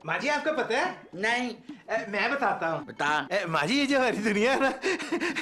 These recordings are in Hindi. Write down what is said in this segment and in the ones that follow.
माँ जी आपको पता है? नहीं। मैं बताता हूँ। बता। माँ जी ये जो हरी दुनिया है ना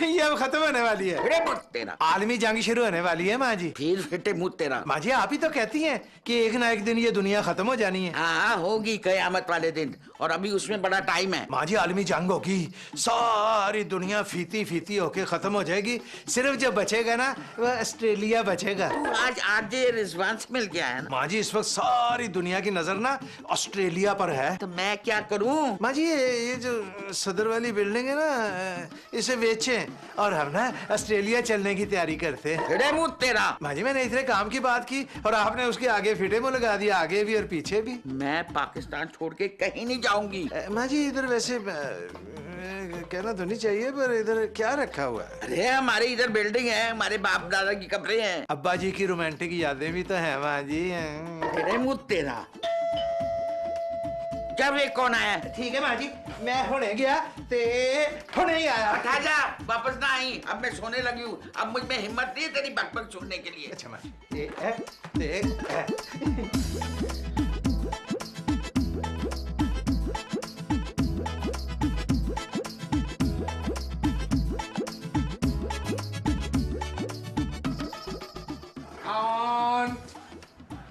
ये अब खत्म होने वाली है। फिरे मुँह तेरा। आलमी जंग शुरू होने वाली है माँ जी। फिर फिटे मुँह तेरा। माँ जी आप ही तो कहती हैं कि एक ना एक दिन ये दुनिया खत्म हो जानी है। हाँ होगी कयामत वाले दिन, और अभी उसमें बड़ा टाइम है। माँ जी आलमी जंग होगी, सारी दुनिया फीती फीती होके खत्म हो जाएगी, सिर्फ जो बचेगा ना वो ऑस्ट्रेलिया बचेगा। तू आज ये रिस्पांस मिल गया है ना। माँ जी इस वक्त सारी दुनिया की नजर ना ऑस्ट्रेलिया पर है। तो मैं क्या करूँ? माँ जी ये जो सदर वाली बिल्डिंग है ना इसे बेचें और हम ना ऑस्ट्रेलिया चलने की तैयारी करते हैं। फिरे मुँह तेरा। माँ जी मैंने इतने काम की बात की और आपने उसके आगे फिटे मुँह लगा दिया, आगे भी और पीछे भी। मैं पाकिस्तान छोड़ के कहीं नहीं जाऊंगी। माँ जी इधर वैसे कहना तो नहीं चाहिए पर इधर क्या रखा हुआ है? अरे हमारे इधर बिल्डिंग है, हमारे बाप दादा की कब्रें हैं। अब्बा जी की रोमांटिक यादें भी तो हैं माँ जी। फिरे मुँह तेरा। जब ये कौन आया? ठीक है माँ जी मैं हुने गया ते हुने ही आया। उठा जा, वापस ना आई। अब मैं सोने लगी हूँ, अब मुझ में हिम्मत नहीं है तेरी बकबक सुनने के लिए। अच्छा माँ जी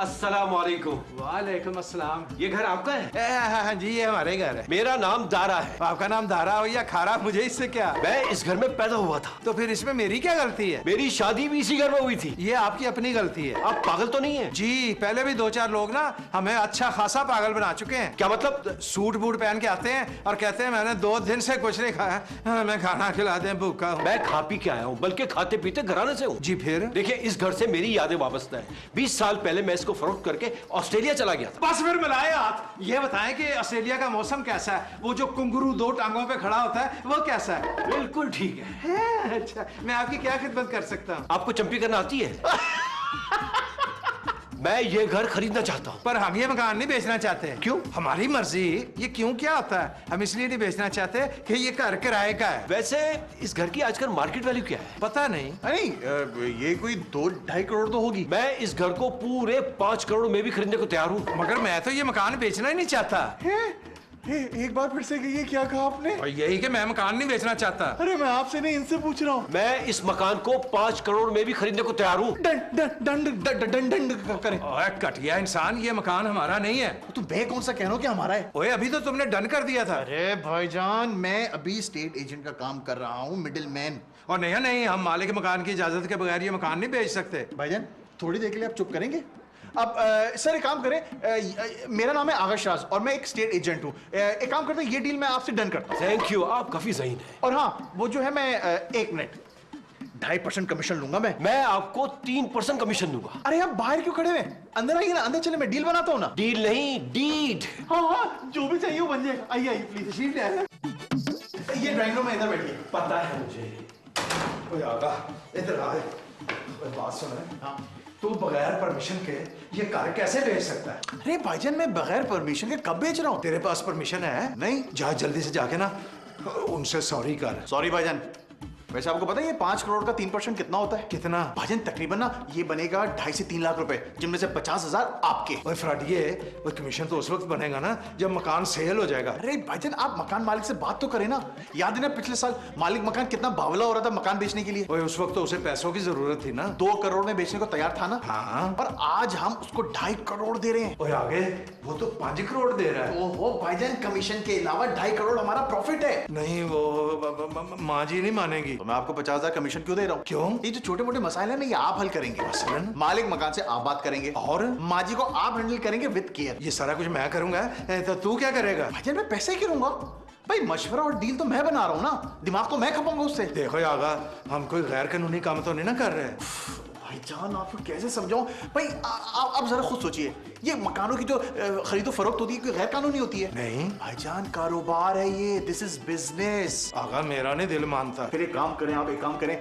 अस्सलामुअलैकुम। वालेकुम अस्सलाम। ये घर आपका है? हाँ जी ये हमारे घर है। मेरा नाम दारा है। आपका नाम दारा हो या खारा मुझे इससे क्या? मैं इस घर में पैदा हुआ था। तो फिर इसमें मेरी क्या गलती है? मेरी शादी भी इसी घर में हुई थी। ये आपकी अपनी गलती है। आप पागल तो नहीं है? जी पहले भी 2-4 लोग ना हमें अच्छा खासा पागल बना चुके हैं। क्या मतलब? सूट बूट पहन के आते हैं और कहते हैं मैंने 2 दिन से कुछ नहीं खाया, हमें खाना खिला दें, भूखा हूं। मैं खा पी के आया हूँ, बल्कि खाते पीते घराने से हूँ। जी फिर? देखिए इस घर से मेरी यादें वाबस्ता है। 20 साल पहले मैं इसको फरोख्त करके ऑस्ट्रेलिया चला गया था। बस फिर मिलाए हाथ। ये बताएं कि ऑस्ट्रेलिया का मौसम कैसा है? वो जो कुंगरू 2 टांगों पे खड़ा होता है वो कैसा है? बिल्कुल ठीक है। अच्छा मैं आपकी क्या खिदमत कर सकता हूँ? आपको चंपी करना आती है? मैं ये घर खरीदना चाहता हूँ। पर हम ये मकान नहीं बेचना चाहते। क्यों? हमारी मर्जी। ये क्यों क्या होता है? हम इसलिए नहीं बेचना चाहते कि ये घर किराए का है। वैसे इस घर की आजकल मार्केट वैल्यू क्या है? पता नहीं। नहीं ये कोई 2-2.5 करोड़ तो होगी। मैं इस घर को पूरे 5 करोड़ में भी खरीदने को तैयार हूँ। मगर मैं तो ये मकान बेचना ही नहीं चाहता। एक बार फिर से कहिए, क्या कहा आपने? और यही कि मैं मकान नहीं बेचना चाहता। अरे मैं आपसे नहीं इनसे पूछ रहा हूँ। मैं इस मकान को 5 करोड़ में भी खरीदने को तैयार हूँ। दंड करें। ओए कटिया इंसान, ये मकान हमारा नहीं है। तू बे कौन सा कह रहा हो कि हमारा है? ओए अभी तो तुमने डन कर दिया था। अरे भाईजान मैं अभी स्टेट एजेंट का काम कर रहा हूँ, मिडिल मैन। और नहीं हम मालिक मकान की इजाजत के बगैर ये मकान नहीं बेच सकते। भाईजान थोड़ी देर के लिए आप चुप करेंगे? अब सर एक काम करें, मेरा नाम है आगा शाज और मैं एक स्टेट एजेंट हूँ। एक काम करते हैं, ये डील मैं आपसे डन करता हूँ। थैंक यू, आप काफी ज़हीन हैं। और हाँ वो जो है मैं 1 मिनट 2.5% कमीशन लूंगा मैं आपको 3% कमीशन दूंगा। अरे आप बाहर क्यों खड़े हुए? अंदर आइए ना, अंदर चले, मैं डील बनाता हूँ ना। डील नहीं, डीड। हाँ जो भी चाहिए वो बन जाएगा। आइए प्लीज। डील है ये ड्राइंग रूम में, इधर बैठिए। पता है मुझे। ओए आगा इधर आ। बात सुन। हाँ तू बगैर परमिशन के ये कार कैसे बेच सकता है? अरे भाईजान मैं बगैर परमिशन के कब बेच रहा हूँ? तेरे पास परमिशन है? नहीं। जा जल्दी से जाके ना उनसे सॉरी कर। सॉरी भाईजान। वैसे आपको पता है ये 5 करोड़ का 3% कितना होता है? कितना? भाईजान तकरीबन ना ये बनेगा 2.5 से 3 लाख रुपए, जिनमें से 50,000 आपके। ओए फ्रॉडिये, वो कमीशन तो उस वक्त बनेगा ना जब मकान सेल हो जाएगा। अरे भाईजान आप मकान मालिक से बात तो करें ना। याद है ना पिछले साल मालिक मकान कितना बावला हो रहा था मकान बेचने के लिए? ओए उस वक्त तो उसे पैसों की जरूरत थी ना। 2 करोड़ में बेचने को तैयार था ना। हाँ। और आज हम उसको 2.5 करोड़ दे रहे हैं। ओए आगे वो तो 5 करोड़ दे रहा है। ओहो भाईजान कमीशन के अलावा 2.5 करोड़ हमारा प्रॉफिट है। नहीं वो माँ जी नहीं मानेगी। तो मैं आपको 50,000 कमीशन क्यों दे रहा हूँ? क्यों? ये जो छोटे मोटे मसाले हैं ना ये आप हल करेंगे। मसलन? मालिक मकान से आप बात करेंगे और माँ जी को आप हैंडल करेंगे विद केयर। ये सारा कुछ मैं करूंगा तो तू क्या करेगा? भाईजान मैं पैसे क्यों लूंगा? भाई मशवरा और डील तो मैं बना रहा हूँ ना, दिमाग तो मैं खपाऊंगा उससे। देखो आगा हम कोई गैर कानूनी काम तो नहीं ना कर रहे। भाईजान आपको कैसे समझाऊं? भाई आप जरा खुद सोचिए, ये मकानों की जो खरीदो फरोख्त होती है कोई गैर कानूनी होती है? नहीं भाईजान कारोबार है ये, दिस इज बिजनेस। आगा मेरा नहीं दिल मानता। फिर एक काम करें, आप एक काम करें,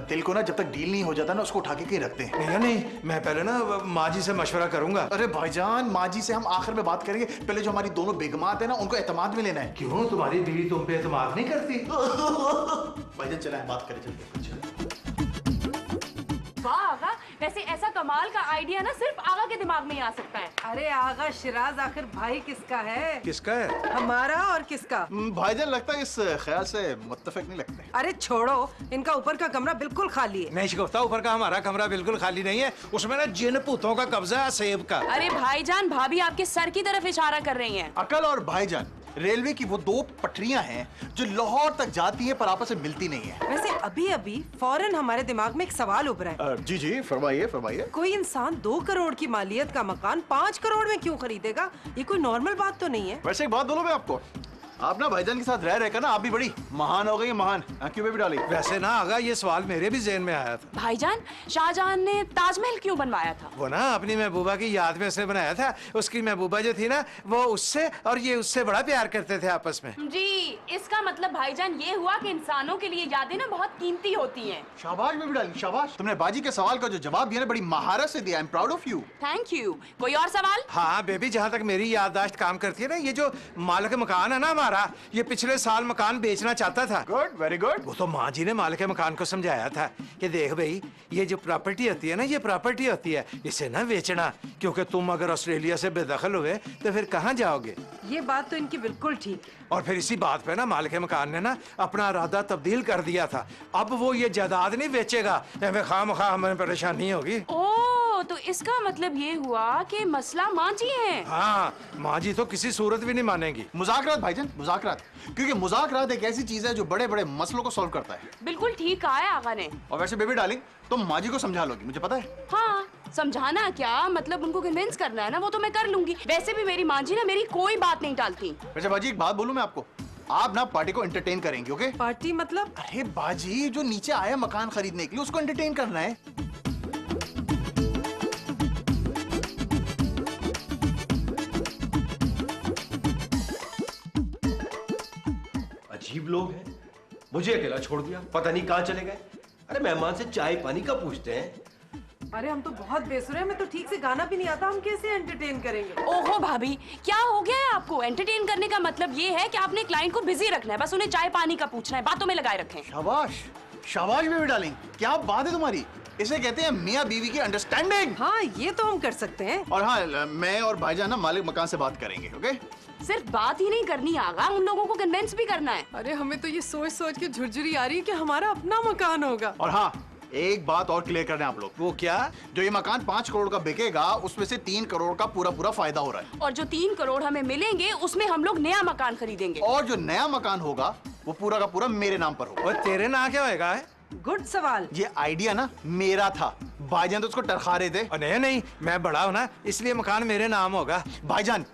दिल को ना जब तक डील नहीं हो जाता ना उसको उठा के कहीं रखते हैं। नहीं मैं पहले ना माँ जी से मशवरा करूंगा। अरे भाईजान माँ जी से हम आखिर में बात करेंगे, पहले जो हमारी दोनों बेगमात है ना उनको एतमाद में लेना है। क्यों तुम्हारी बीवी तुम पे एतमाद नहीं करती? भाईजान चला बात करें चलते। वाह आगा, वैसे ऐसा कमाल का आइडिया ना सिर्फ आगा के दिमाग में ही आ सकता है। अरे आगा शिराज आखिर भाई किसका है? किसका है? हमारा और किसका? भाईजान लगता है इस ख्याल से मुत्तफिक नहीं लगते। अरे छोड़ो, इनका ऊपर का कमरा बिल्कुल खाली है। नहीं शिकोफ्ता, ऊपर का हमारा कमरा बिल्कुल खाली नहीं है, उसमें ना जिन भूतों का कब्जा है सेब का। अरे भाईजान, भाभी आपके सर की तरफ इशारा कर रही हैं। अकल और भाईजान, रेलवे की वो 2 पटरियां हैं जो लाहौर तक जाती हैं पर आपस में मिलती नहीं है। वैसे अभी अभी फौरन हमारे दिमाग में एक सवाल उभरा है। जी जी फरमाइए फरमाइए। कोई इंसान 2 करोड़ की मालियत का मकान 5 करोड़ में क्यों खरीदेगा? ये कोई नॉर्मल बात तो नहीं है। वैसे एक बात बोलो मैं आपको, आप ना भाईजान के साथ रह रहकर ना आप भी बड़ी महान हो गई, महान। क्यों बेबी डाली? वैसे ना आगा ये सवाल मेरे भी ज़हन में आया था। भाईजान, शाहजहां ने ताजमहल क्यों बनवाया था? वो ना अपनी महबूबा की याद में उसने बनाया था। उसकी महबूबा जो थी ना वो उससे और ये उससे बड़ा प्यार करते थे आपस में। जी, इसका मतलब भाईजान ये हुआ कि इंसानों के लिए यादें ना बहुत कीमती होती हैं। शाबाश बेबी डाली शाबाश, तुमने बाजी के सवाल का जो जवाब दिया ना बड़ी महारत से दिया। I am proud of you. Thank you. कोई और सवाल? हाँ बेबी, जहाँ तक मेरी याददाश्त काम करती है ना, ये जो मालिक मकान है ना हमारा, ये पिछले साल मकान बेचना चाहता था। Good, very good. वो तो माँ जी ने मालिक मकान को समझाया था कि देख भाई, ये जो प्रॉपर्टी होती है ना, ये प्रॉपर्टी होती है, इसे ना बेचना, क्योंकि तुम अगर ऑस्ट्रेलिया से बेदखल हुए तो फिर कहाँ जाओगे। ये बात तो इनकी बिल्कुल ठीक है। और फिर इसी बात पे ना मालिक मकान ने ना अपना इरादा तब्दील कर दिया था। अब वो ये जायदाद नहीं बेचेगा, हमें खामखा हमें परेशानी होगी। ओह, तो इसका मतलब ये हुआ कि मसला माँ जी है। हाँ, माँ जी तो किसी सूरत भी नहीं मानेंगी। मुज़ाकरात भाईजान, मुज़ाकरात, क्योंकि मुज़ाकरात एक ऐसी चीज है जो बड़े बड़े मसलों को सॉल्व करता है। बिल्कुल ठीक कहा है आगा ने। और वैसे बेबी डार्लिंग, तुम माँ जी को समझा लोगी, मुझे पता है। हाँ, समझाना क्या, मतलब उनको कन्विंस करना है ना, वो तो मैं कर लूंगी। वैसे भी मेरी माँ जी ना मेरी कोई बात नहीं टालती। वैसे बाजी एक बात बोलूं मैं आपको, आप ना पार्टी को एंटरटेन करेंगे, ओके? पार्टी मतलब? अरे बाजी, जो नीचे आया मकान खरीदने के लिए उसको एंटरटेन करना है। अजीब लोग हैं, मुझे अकेला छोड़ दिया, पता नहीं कहाँ चले गए। अरे मेहमान से चाय पानी का पूछते हैं। अरे हम तो बहुत बेसुरे हैं, हमें तो ठीक से गाना भी नहीं आता, हम कैसे एंटरटेन करेंगे? ओहो भाभी, क्या हो गया है आपको? एंटरटेन करने का मतलब ये है कि आपने क्लाइंट को बिजी रखना है, बस उन्हें चाय पानी का पूछना है, बातों में लगाए रखें। शाबाश शाबाश बेबी डार्लिंग, क्या बात है तुम्हारी। इसे कहते हैं मियाँ बीवी की अंडरस्टैंडिंग। हाँ, ये तो हम कर सकते हैं। और हाँ, मैं और भाईजान ना मालिक मकान से बात करेंगे, ओके? सिर्फ बात ही नहीं करनी आगा, उन लोगों को कन्विंस भी करना है। अरे हमें तो ये सोच सोच के झुरझुरी आ रही है कि हमारा अपना मकान होगा। और हाँ, एक बात और क्लियर करना है आप लोग। वो क्या? जो ये मकान 5 करोड़ का बिकेगा उसमें से 3 करोड़ का पूरा पूरा फायदा हो रहा है। और जो 3 करोड़ हमें मिलेंगे उसमें हम लोग नया मकान खरीदेंगे। और जो नया मकान होगा वो पूरा का पूरा मेरे नाम पर होगा। और तेरे ना क्या होएगा है? गुड सवाल। ये आइडिया ना मेरा था, भाईजान तो उसको टरखा रहे थे। और नहीं नहीं, मैं बड़ा हूं ना, इसलिए मकान मेरे नाम होगा। भाईजान,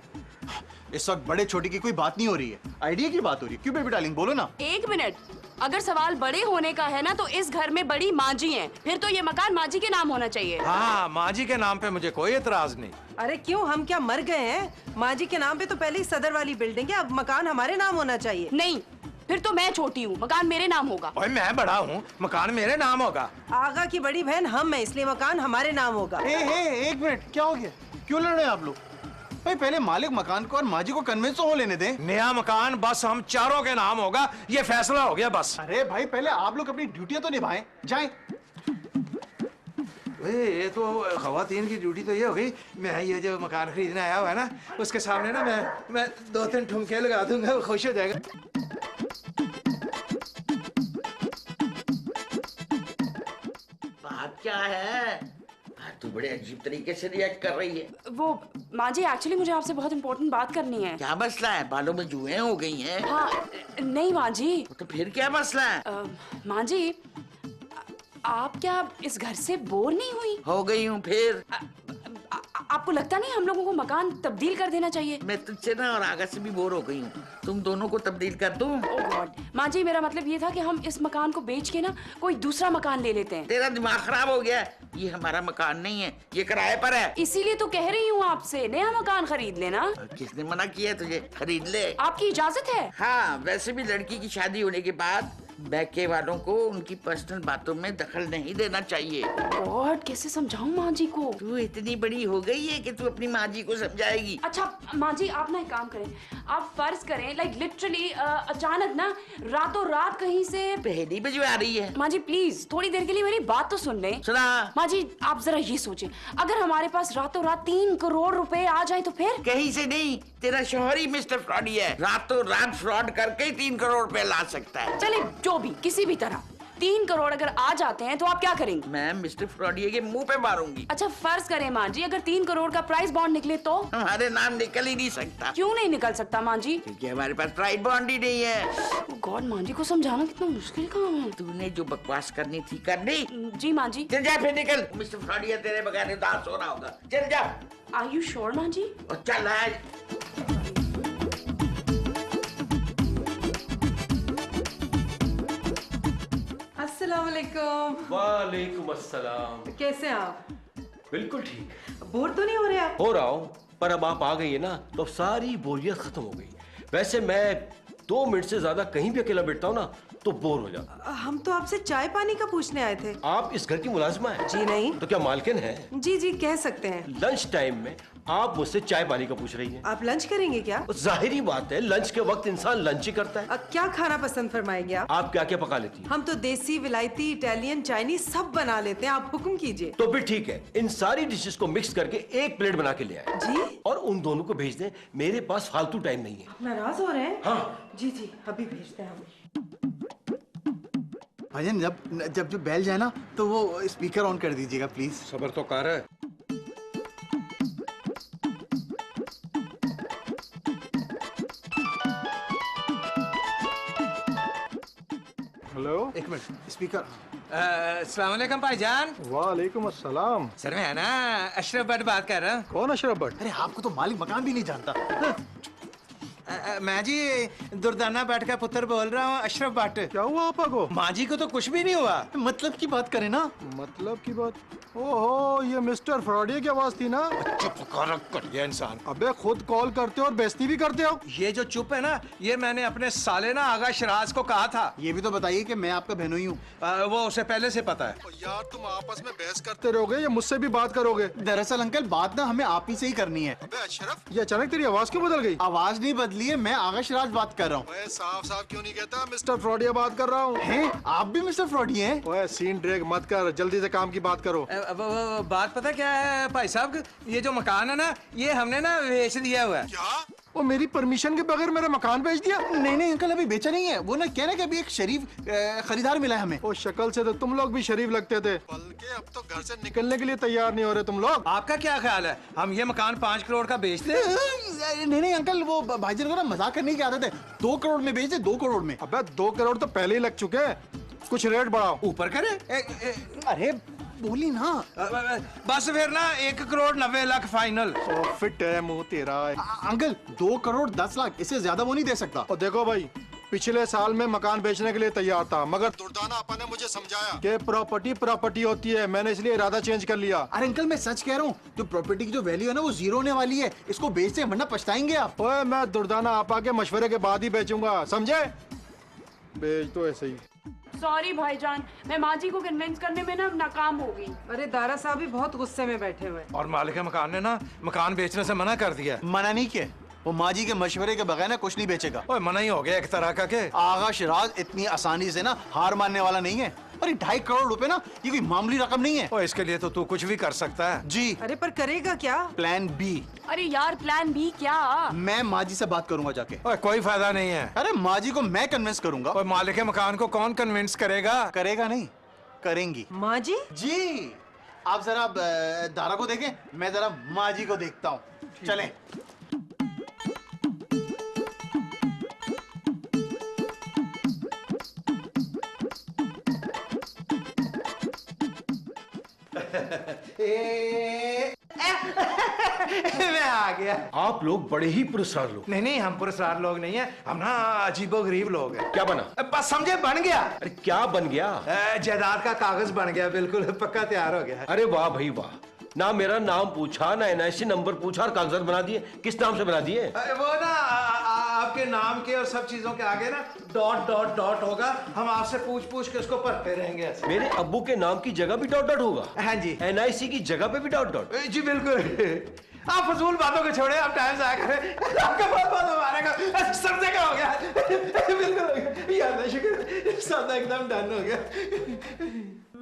इस वक्त बड़े छोटे की कोई बात नहीं हो रही है, आइडिया की बात हो रही है। क्यों बेबी डार्लिंग, बोलो ना। एक मिनट, अगर सवाल बड़े होने का है ना तो इस घर में बड़ी माँ जी हैं, फिर तो ये मकान माँ जी के नाम होना चाहिए। हाँ, माँ जी के नाम पे मुझे कोई एतराज नहीं। अरे क्यों, हम क्या मर गए हैं? माँ जी के नाम पे तो पहले ही सदर वाली बिल्डिंग है, अब मकान हमारे नाम होना चाहिए। नहीं, फिर तो मैं छोटी हूँ, मकान मेरे नाम होगा। ओए मैं बड़ा हूँ, मकान मेरे नाम होगा। आगा की बड़ी बहन हम हैं, इसलिए मकान हमारे नाम होगा। एक मिनट, क्या हो गया? क्यों लड़ रहे हैं आप लोग? भाई पहले मालिक मकान को और माँ जी को कन्विंस तो हो लेने दें। नया मकान बस हम चारों के नाम होगा, ये फैसला हो गया बस। अरे भाई पहले आप लोग अपनी ड्यूटियां तो निभाएं, जाएं। ये तो खवातीन की ड्यूटी तो ये हो गई, मैं ये जो मकान खरीदने आया हुआ है ना, उसके सामने ना मैं 2-3 ठुमके लगा दूंगा, वो खुश हो जाएगा। बात क्या है? तू बड़े अजीब तरीके से रिएक्ट कर रही है। वो माँ जी, एक्चुअली मुझे आपसे बहुत इम्पोर्टेंट बात करनी है। क्या मसला है? बालों में जुएं हो गई हैं? हाँ, नहीं माँ जी। तो फिर क्या मसला है? माँ जी, आप क्या इस घर से बोर नहीं हुई? हो गई हूँ फिर। आपको लगता नहीं हम लोगों को मकान तब्दील कर देना चाहिए? मैं तुझसे ना और आगा से भी बोर हो गई हूँ, तुम दोनों को तब्दील कर दूँ? ओह गॉड, माँ जी मेरा मतलब ये था कि हम इस मकान को बेच के ना कोई दूसरा मकान ले लेते हैं। तेरा दिमाग खराब हो गया है? ये हमारा मकान नहीं है, ये किराए पर है। इसीलिए तो कह रही हूँ आपसे, नया मकान खरीद लेना। किसने मना किया तुझे? खरीद ले। आपकी इजाजत है? हाँ, वैसे भी लड़की की शादी होने के बाद बैके वालों को उनकी पर्सनल बातों में दखल नहीं देना चाहिए। गॉड, कैसे समझाऊं माँ जी को? तू इतनी बड़ी हो गई है कि तू अपनी माँ जी को समझाएगी। अच्छा माँ जी, आप ना एक काम करें, आप फर्ज करें लाइक लिटरली अचानक ना रातों रात कहीं से पहली बजवा रही है। माँ जी प्लीज थोड़ी देर के लिए मेरी बात तो सुन लें। सुना। माँ जी आप जरा ये सोचें, अगर हमारे पास रातों रात 3 करोड़ रुपए आ जाए तो फिर? कहीं से नहीं, तेरा शौहर ही मिस्टर फ्रॉडी है, रातों रात फ्रॉड करके ही 3 करोड़ रुपए ला सकता है। चले जो भी, किसी भी तरह 3 करोड़ अगर आ जाते हैं तो आप क्या करेंगे? मैं मिस्टर फ्रॉडी के मुंह पे मारूंगी। अच्छा फर्ज करें माँ जी, अगर 3 करोड़ का प्राइस बॉन्ड निकले तो? हमारे नाम निकल ही नहीं सकता। क्यों नहीं निकल सकता माँ जी? क्योंकि हमारे पास प्राइस बॉन्ड ही नहीं है। गॉड, माँ जी को समझाना कितना मुश्किल काम है। तूने जो बकवास करनी थी कर ली। जी माँ जी। चल जा फिर निकल, मिस्टर फ्रॉडी तेरे बगैर उदास हो रहा होगा। चल जा आर यू श्योर माँ जी? और चल आज। अस्सलाम वालेकुम। वालेकुम अस्सलाम। कैसे हैं आप? बिल्कुल ठीक। बोर तो नहीं हो रहे आप? हो रहा हूँ, पर अब आप आ गई है ना तो अब सारी बोरियत खत्म हो गई। वैसे मैं 2 मिनट से ज्यादा कहीं भी अकेला बैठता हूँ ना तो बोर हो जाता। हम तो आपसे चाय पानी का पूछने आए थे। आप इस घर की मुलाजिमा है? जी नहीं। तो क्या मालकिन है? जी जी कह सकते हैं। लंच टाइम में आप मुझसे चाय पानी का पूछ रही हैं? आप लंच करेंगे क्या? जाहिरी बात है, लंच के वक्त इंसान लंच ही करता है। क्या खाना पसंद फरमाएंगे आप? आप क्या क्या पका लेती हैं? हम तो देसी, विलायती, इटालियन, चाइनीज सब बना लेते हैं, आप हुक्म कीजिए। तो फिर ठीक है, इन सारी डिशेस को मिक्स करके एक प्लेट बना के ले आए। जी। और उन दोनों को भेज दें, मेरे पास फालतू टाइम नहीं है। नाराज हो रहे हैं? हाँ। जी जी अभी भेजते हैं हम। भाईजान जब जो बैल जाए ना तो वो स्पीकर ऑन कर दीजिएगा प्लीज। सबर तो कर। हेलो, एक मिनट, स्पीकर। अस्सलाम वालेकुम भाईजान। वालेकुम अस्सलाम। सर मैं ना अशरफ भट्ट बात कर रहा हूँ। कौन अशरफ भट्ट? अरे आपको तो मालिक मकान भी नहीं जानता। मैं जी दुर्दाना भट्ट का पुत्र बोल रहा हूँ, अशरफ भट्ट। क्या हुआ आपा को? माँ जी को तो कुछ भी नहीं हुआ। मतलब की बात करें ना। मतलब की बात? ओहो, ये मिस्टर फ्रॉडी की आवाज थी ना? चुप कर ये इंसान। अबे खुद कॉल करते हो और बेइज्जती भी करते हो। ये जो चुप है ना, ये मैंने अपने साले ना आगा शराज को कहा था। ये भी तो बताइए कि मैं आपका बहनोई हूँ। वो उसे पहले से पता है। यार तुम आपस में बहस करते रहोगे या मुझसे भी बात करोगे? दरअसल अंकल बात ना हमें आप ही से ही करनी है। अबे अशरफ, ये अचानक तेरी आवाज क्यों बदल गई? आवाज नहीं बदली है, मैं आगा शराज बात कर रहा हूँ। ओए साफ साफ क्यों नहीं कहता मिस्टर फ्रॉडी बात कर रहा हूँ? हैं? आप भी मिस्टर फ्रॉडी हैं? ओए सीन ड्रैग मत कर, जल्दी से काम की बात करो। बात पता क्या है भाई साहब, ये जो मकान है ना, ये हमने ना बेच दिया हुआ है। क्या? वो मेरी परमिशन के बगैर मेरा मकान बेच दिया? नहीं अंकल, अभी बेचा नहीं है। वो ना कह रहे कि अभी एक शरीफ खरीदार मिला है हमें। ओ शक्ल से तो तुम लोग भी शरीफ लगते थे, बल्कि अब तो घर से निकलने के लिए तैयार नहीं हो रहे तुम लोग। आपका क्या ख्याल है, हम ये मकान 5 करोड़ का बेच दें? नहीं अंकल, वो भाईजान को ना मजाक करने की आदत है। 2 करोड़ में बेच दे, 2 करोड़ में। अबे 2 करोड़ तो पहले ही लग चुके हैं, कुछ रेट बढ़ाओ। ऊपर करे। अरे बोली ना। बस फिर ना 1 करोड़ 90 लाख फाइनल। ओ फिट है मुंह तेरा। अंकल 2 करोड़ 10 लाख, इससे ज्यादा वो नहीं दे सकता। और देखो भाई, पिछले साल में मकान बेचने के लिए तैयार था, मगर दुर्दाना आपा ने मुझे समझाया कि प्रॉपर्टी होती है। मैंने इसलिए इरादा चेंज कर लिया। अरे अंकल मैं सच कह रहा हूँ, जो प्रॉपर्टी की जो वैल्यू है ना वो 0 होने वाली है। इसको बेचते वरना पछताएंगे आप। ओए मैं दुर्दाना आपा के मशवरे के बाद ही बेचूंगा, समझे? बेच तो ऐसे ही। सॉरी भाईजान, मैं माँ जी को कन्विंस करने में ना नाकाम हो गई। अरे दारा साहब भी बहुत गुस्से में बैठे हुए। और मालिक मकान ने ना मकान बेचने से मना कर दिया। मना नहीं किया, वो माँ जी के मशवरे के बगैर ना कुछ नहीं बेचेगा। ओए मना ही हो गया एक तरह का के। आगा शराज इतनी आसानी से ना हार मानने वाला नहीं है। अरे 2.5 करोड़ रुपए ना, ये कोई मामूली रकम नहीं है। ओए इसके लिए तो तू कुछ भी कर सकता है। जी। अरे पर करेगा क्या? Plan B. अरे यार प्लान बी क्या? मैं माँ जी से बात करूंगा जाके। ओए कोई फायदा नहीं है। अरे माँ जी को मैं कन्विंस करूंगा। ओए मालिक मकान को कौन कन्विंस करेगा? करेगा नहीं, करेंगी माँ जी। जी। आप जरा दारा को देखें, मैं जरा माँ जी को देखता हूँ। चलें। मैं आ गया। आप लोग बड़े ही पुरस्कार लोग। नहीं हम पुरस्कार लोग नहीं है, हम ना अजीबो गरीब लोग हैं। क्या बना? बस समझे, बन गया। अरे क्या बन गया? जायदाद का कागज बन गया, बिल्कुल पक्का तैयार हो गया। अरे वाह भाई वाह, ना मेरा नाम पूछा, ना NIC नंबर पूछा और कागजात बना दिए। किस नाम से बना दिए? वो ना आपके आपके नाम के और सब चीजों के आगे ना डॉट डॉट डॉट होगा। हम आपसे पूछ पूछ के उसको भरते रहेंगे ऐसे। मेरे अब्बू के नाम की जगह भी डॉट डॉट होगा? हाँ जी। NIC की जगह पे भी डॉट डॉट? जी बिल्कुल। आप फजूल बातों को छोड़े, आप टाइम से आया करें। आपका बहुत बहुत हमारे का सब जगह हो गया। बिल्कुल हो गया। याद है, शुक्र, सौदा एकदम डन हो गया।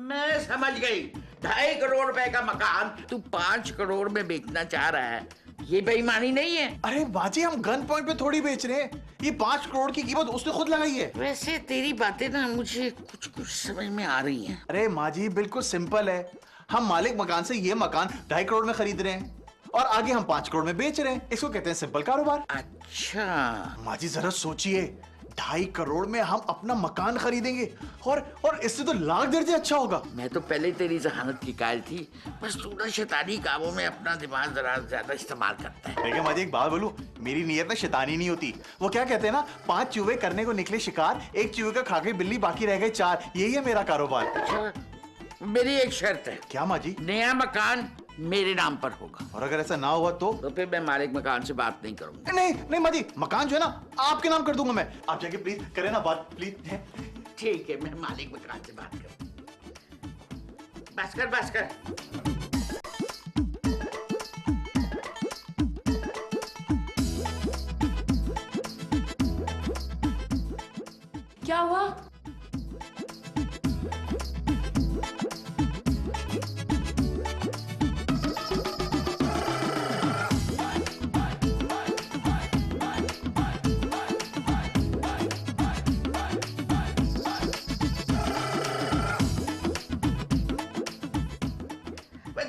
मैं समझ गई। 2.5 करोड़ रुपए का मकान तू 5 करोड़ में बेचना चाह रहा है, ये बेईमानी नहीं है? अरे बाजी, हम गन पॉइंट पे थोड़ी बेच रहे हैं। ये 5 करोड़ की कीमत उसने खुद लगाई है। वैसे तेरी बातें ना मुझे कुछ कुछ समझ में आ रही हैं। अरे माँ जी, बिल्कुल सिंपल है। हम मालिक मकान से ये मकान 2.5 करोड़ में खरीद रहे हैं और आगे हम 5 करोड़ में बेच रहे हैं। इसको कहते हैं सिंपल कारोबार। अच्छा, माँ जी जरा सोचिए, 2.5 करोड़ में हम अपना मकान खरीदेंगे और इससे तो लाख दर्जे अच्छा होगा। मैं तो पहले तेरी जहानत की कायल थी, बस तू ना शैतानी कामों में अपना दिमाग जरा ज्यादा इस्तेमाल करता है। देखिए माँ जी, एक बात बोलूं, मेरी नीयत ना शैतानी नहीं होती। वो क्या कहते हैं ना, 5 चूहे करने को निकले शिकार, 1 चूहे का खा गई बिल्ली, बाकी रह गए 4। यही है मेरा कारोबार। अच्छा, मेरी एक शर्त है। क्या माँ जी? नया मकान मेरे नाम पर होगा। और अगर ऐसा ना हुआ तो फिर मैं मालिक मकान से बात नहीं करूंगा। नहीं नहीं माँ जी, मकान जो है ना आपके नाम कर दूंगा मैं। आप जाके प्लीज करें ना बात, प्लीज। ठीक है, मैं मालिक मकान से बात करूंगा। बस कर, बस कर। क्या हुआ?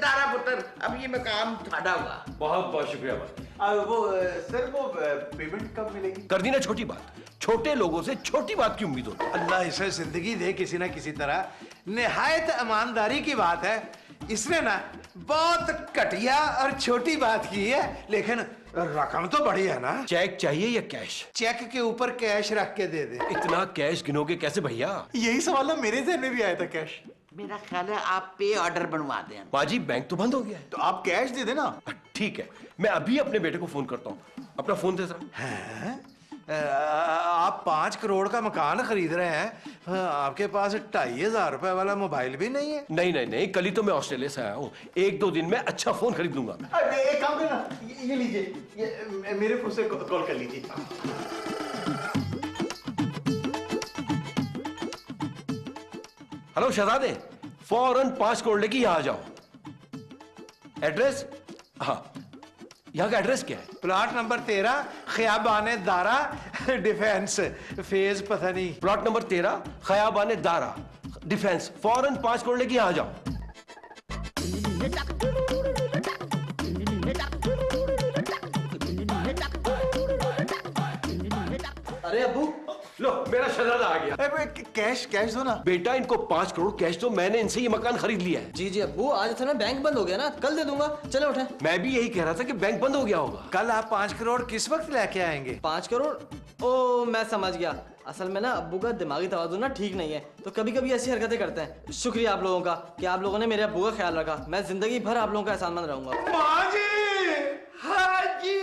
दारा पुत्र, अब ये मकान तुम्हारा हुआ। बहुत बहुत शुक्रिया भाई। सर वो पेमेंट कब मिलेगी? कर दी ना छोटी बात। छोटे लोगों से छोटी बात की उम्मीद होती है। अल्लाह इसे जिंदगी दे किसी ना किसी तरह। निहायत ईमानदारी की बात है, इसने ना बहुत घटिया और छोटी बात की है, लेकिन रकम तो बड़ी है ना। चेक चाहिए या कैश? चेक के ऊपर कैश रख के दे दे। इतना कैश गिनोगे कैसे भैया? यही सवाल ना मेरे जहन में भी आया था, कैश। मेरा ख्याल है आप पे ऑर्डर बनवा दें। बाजी, बैंक तो बंद हो गया है। तो आप कैश दे देना। ठीक है, मैं अभी अपने बेटे को फोन करता हूँ। अपना फोन दे जरा। हैं? आप 5 करोड़ का मकान खरीद रहे हैं, आपके पास 2,500 रुपए वाला मोबाइल भी नहीं है? नहीं नहीं नहीं, कल ही तो मैं ऑस्ट्रेलिया से आया हूँ। 1-2 दिन में अच्छा फोन खरीद लूंगा मैं। एक काम करना, ये लीजिए, ये मेरे फोन से कॉल कर लीजिए। हेलो शहजादे, फौरन 5 करोड़ लेके यहाँ आ जाओ। एड्रेस? हाँ, यहाँ का एड्रेस क्या है? Plot number 13, Khayabane Dara, defence, phase पता नहीं। Plot number 13, Khayabane Dara, defence. फौरन 5 करोड़ लेके यहाँ आ जाओ। अरे अब्बू, लो मेरा शहजादा आ गया। कैश दो ना। बेटा, इनको 5 करोड़ कैश दो, मैंने इनसे ये मकान खरीद लिया है। जी जी अब्बू, आज असल में बैंक बंद हो गया ना, कल दे दूंगा। चले उठे। मैं भी यही कह रहा था कि बैंक बंद हो गया होगा। कल आप 5 करोड़ किस वक्त लेके आएंगे? 5 करोड़? ओ मैं समझ गया। असल में ना अब्बू का दिमागी तवाज़ुन ना ठीक नहीं है, तो कभी कभी ऐसी हरकतें करते हैं। शुक्रिया आप लोगों का कि आप लोगों ने मेरे अब्बू का ख्याल रखा। मैं जिंदगी भर आप लोगों का एहसानमंद रहूंगा। माँ जी, हाँ जी।